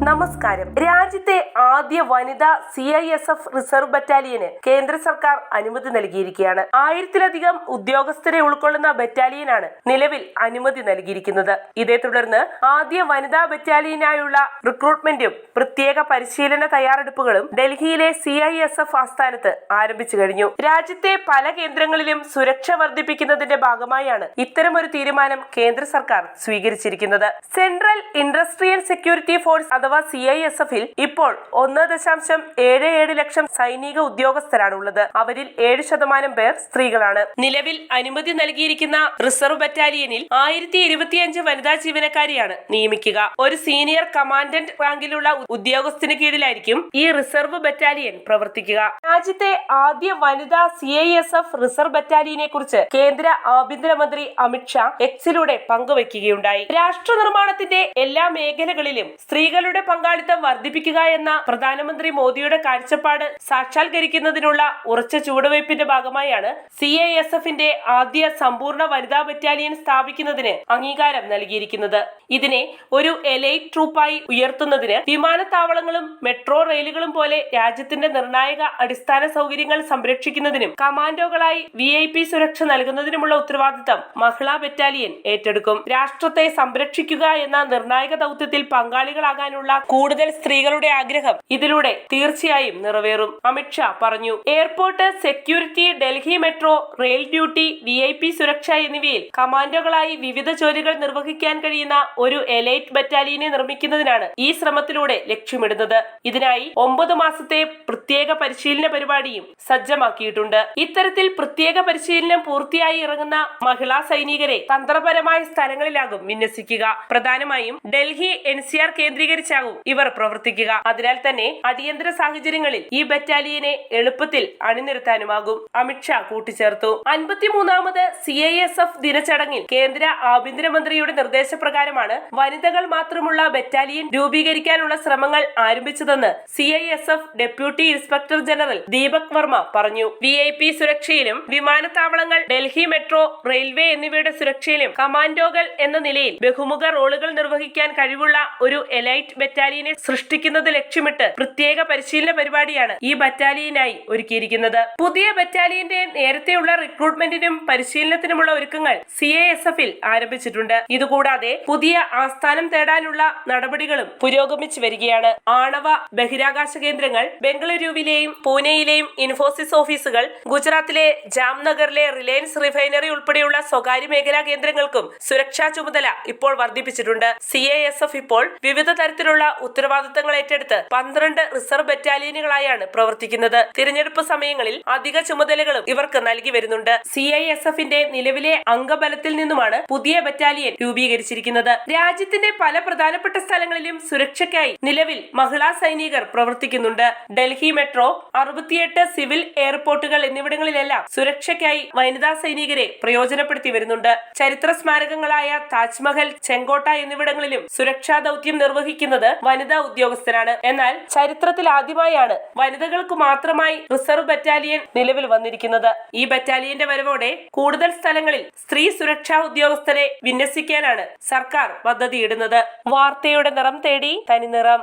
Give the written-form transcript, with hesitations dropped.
നമസ്കാരം. രാജ്യത്തെ ആദ്യ വനിതാ CISF റിസർവ് ബറ്റാലിയന് കേന്ദ്ര സർക്കാർ അനുമതി നൽകിയിരിക്കുകയാണ്. 1000-ലധികം ഉദ്യോഗസ്ഥരെ ഉൾക്കൊള്ളുന്ന ബറ്റാലിയനാണ് നിലവിൽ അനുമതി നൽകിയിരിക്കുന്നത്. ഇതേ തുടർന്ന് ആദ്യ വനിതാ ബറ്റാലിയനായുള്ള റിക്രൂട്ട്മെന്റും പ്രത്യേക പരിശീലന തയ്യാറെടുപ്പുകളും ഡൽഹിയിലെ CISF ആസ്ഥാനത്ത് ആരംഭിച്ചു കഴിഞ്ഞു. രാജ്യത്തെ പല കേന്ദ്രങ്ങളിലും സുരക്ഷ വർദ്ധിപ്പിക്കുന്നതിന്റെ ഭാഗമായാണ് ഇത്തരമൊരു തീരുമാനം കേന്ദ്ര സർക്കാർ സ്വീകരിച്ചിരിക്കുന്നത്. സെൻട്രൽ ഇൻഡസ്ട്രിയൽ സെക്യൂരിറ്റി ഫോഴ്സ് അഥവാ CISF-ൽ ഇപ്പോൾ 1.77 ലക്ഷം സൈനിക ഉദ്യോഗസ്ഥരാണുള്ളത്. അവരിൽ 7% പേർ സ്ത്രീകളാണ്. നിലവിൽ അനുമതി നൽകിയിരിക്കുന്ന റിസർവ് ബറ്റാലിയനിൽ 1025 വനിതാ ജീവനക്കാരെയാണ് നിയമിക്കുക. ഒരു സീനിയർ കമാൻഡന്റ് റാങ്കിലുള്ള ഉദ്യോഗസ്ഥന് കീഴിലായിരിക്കും ഈ റിസർവ് ബറ്റാലിയൻ പ്രവർത്തിക്കുക. രാജ്യത്തെ ആദ്യ വനിതാ CISF റിസർവ് ബറ്റാലിയനെ കുറിച്ച് കേന്ദ്ര ആഭ്യന്തരമന്ത്രി അമിത്ഷാ എക്സിലൂടെ പങ്കുവയ്ക്കുകയുണ്ടായി. രാഷ്ട്ര നിർമ്മാണത്തിന്റെ എല്ലാ മേഖലകളിലും സ്ത്രീകളുടെ പങ്കാളിത്തം വർദ്ധിപ്പിക്കുക എന്ന പ്രധാനമന്ത്രി മോദിയുടെ കാഴ്ചപ്പാട് സാക്ഷാത്കരിക്കുന്നതിനുള്ള ഉറച്ച ചുവടുവയ്പിന്റെ ഭാഗമായാണ് CISF-ന്റെ ആദ്യ സമ്പൂർണ്ണ വനിതാ ബറ്റാലിയൻ സ്ഥാപിക്കുന്നതിന് അംഗീകാരം നൽകിയിരിക്കുന്നത്. ഇതിനെ ഒരു എലൈറ്റ് ട്രൂപ്പായി ഉയർത്തുന്നതിന് വിമാനത്താവളങ്ങളും മെട്രോ റെയിലുകളും പോലെ രാജ്യത്തിന്റെ നിർണായക അടിസ്ഥാന സൗകര്യങ്ങൾ സംരക്ഷിക്കുന്നതിനും കമാൻഡോകളായി VIP സുരക്ഷ നൽകുന്നതിനുമുള്ള ഉത്തരവാദിത്തം മഹിളാ ബറ്റാലിയൻ ഏറ്റെടുക്കും. രാഷ്ട്രത്തെ സംരക്ഷിക്കുക എന്ന നിർണായക ദൗത്യത്തിൽ പങ്കാളികളാകാനുള്ള കൂടുതൽ സ്ത്രീകളുടെ ആഗ്രഹം ഇതിലൂടെ തീർച്ചയായും നിറവേറും, അമിത്ഷാ പറഞ്ഞു. Airport security, Delhi metro rail duty, VIP സുരക്ഷ എന്നിവയിൽ കമാൻഡോകളായി വിവിധ ജോലികൾ നിർവഹിക്കാൻ കഴിയുന്ന ഒരു എലൈറ്റ് ബറ്റാലിയനെ നിർമ്മിക്കുന്നതിനാണ് ഈ ശ്രമത്തിലൂടെ ലക്ഷ്യമിടുന്നത്. ഇതിനായി 9 മാസത്തെ പ്രത്യേക പരിശീലന പരിപാടിയും സജ്ജമാക്കിയിട്ടുണ്ട്. ഇത്തരത്തിൽ പ്രത്യേക പരിശീലനം പൂർത്തിയായി ഇറങ്ങുന്ന മഹിളാ സൈനികരെ തന്ത്രപരമായ സ്ഥലങ്ങളിലാകും വിന്യസിക്കുക. പ്രധാനമായും ഡൽഹി NCR കേന്ദ്രീകരിച്ചാകും ഇവർ പ്രവർത്തിക്കുക. അതിനാൽ തന്നെ അടിയന്തര സാഹചര്യങ്ങളിൽ ഈ ബറ്റാലിയനെ എളുപ്പത്തിൽ അണിനിരത്താനുമാകും, അമിത്ഷാ കൂട്ടിച്ചേർത്തു. 53ാമത് CISF ദിനചടങ്ങിൽ കേന്ദ്ര ആഭ്യന്തരമന്ത്രിയുടെ നിർദ്ദേശപ്രകാരമാണ് വനിതകൾ മാത്രമുള്ള ബറ്റാലിയൻ രൂപീകരിക്കാനുള്ള ശ്രമങ്ങൾ ആരംഭിച്ചതെന്ന് CISF deputy inspector general Deepak Varma പറഞ്ഞു. VIP സുരക്ഷയിലും വിമാനത്താവളങ്ങൾ, ഡൽഹി മെട്രോ, റെയിൽവേ എന്നിവയുടെ സുരക്ഷയിലും കമാൻഡോകൾ എന്ന നിലയിൽ ബഹുമുഖ റോളുകൾ നിർവഹിക്കാൻ കഴിവുള്ള ഒരു എലൈറ്റ് ബറ്റാലിയനെ സൃഷ്ടിക്കുന്നത് ലക്ഷ്യമിട്ട് പ്രത്യേക പരിശീലന പരിപാടിയാണ് ഈ ബറ്റാലിയനായി ഒരുക്കിയിരിക്കുന്നത്. പുതിയ ബറ്റാലിയന്റെ നേരത്തെയുള്ള റിക്രൂട്ട്മെന്റിനും പരിശീലനത്തിനുമുള്ള ഒരുക്കങ്ങൾ CISF-ൽ ആരംഭിച്ചിട്ടുണ്ട്. ഇതുകൂടാതെ പുതിയ ആസ്ഥാനം തേടാനുള്ള നടപടികളും പുരോഗമിച്ചു വരികയാണ്. ആണവ ബഹിരാകാശ കേന്ദ്രങ്ങൾ, ബംഗളൂരുവിലെയും പൂനെയിലെയും ഇൻഫോസിസ് ഓഫീസുകൾ, ഗുജറാത്തിലെ ജാംനഗറിലെ റിലയൻസ് റിഫൈനറി ഉൾപ്പെടെയുള്ള സ്വകാര്യ മേഖലാ കേന്ദ്രങ്ങൾക്കും സുരക്ഷാ ചുമതല ഇപ്പോൾ വർദ്ധിപ്പിച്ചിട്ടുണ്ട്. CISF ഇപ്പോൾ വിവിധ തരത്തിലുള്ള ഉത്തരവാദിത്തങ്ങൾ ഏറ്റെടുത്ത് 12 റിസർവ് ബറ്റാലിയനുകളായാണ് പ്രവർത്തിക്കുന്നത്. തിരഞ്ഞെടുപ്പ് സമയങ്ങളിൽ അധിക ചുമതലകളും ഇവർക്ക് നൽകി വരുന്നുണ്ട്. CISF-ന്റെ നിലവിലെ അംഗബലത്തിൽ നിന്നുമാണ് പുതിയ ബറ്റാലിയൻ രൂപീകരിച്ചിരിക്കുന്നത്. രാജ്യത്തിന്റെ പല പ്രധാനപ്പെട്ട സ്ഥലങ്ങളിലും സുരക്ഷയ്ക്കായി നിലവിൽ മഹിളാ സൈനികർ പ്രവർത്തിക്കുന്നുണ്ട്. ഡൽഹി മെട്രോ, 68 സിവിൽ എയർപോർട്ടുകൾ എന്നിവിടങ്ങളിലെല്ലാം സുരക്ഷയ്ക്കായി വനിതാ സൈനികരെ പ്രയോജനപ്പെടുത്തി വരുന്നുണ്ട്. ചരിത്ര സ്മാരകങ്ങളായ താജ്മഹൽ, ചെങ്കോട്ട എന്നിവിടങ്ങളിലും സുരക്ഷാ ദൗത്യം നിർവഹിക്കുന്നത് വനിതാ ഉദ്യോഗസ്ഥരാണ്. എന്നാൽ ചരിത്രത്തിൽ ആദ്യമായാണ് വനിതകൾക്ക് മാത്രമായി റിസർവ് ബറ്റാലിയൻ നിലവിൽ വന്നിരിക്കുന്നത്. ഈ ബറ്റാലിയന്റെ വരവോടെ കൂടുതൽ സ്ഥലങ്ങളിൽ സ്ത്രീ സുരക്ഷാ ഉദ്യോഗസ്ഥരെ വിന്യസിക്കാനാണ് സർക്കാർ പദ്ധതിയിടുന്നത്. വാർത്തയുടെ നിറം തേടി തനിനിറം.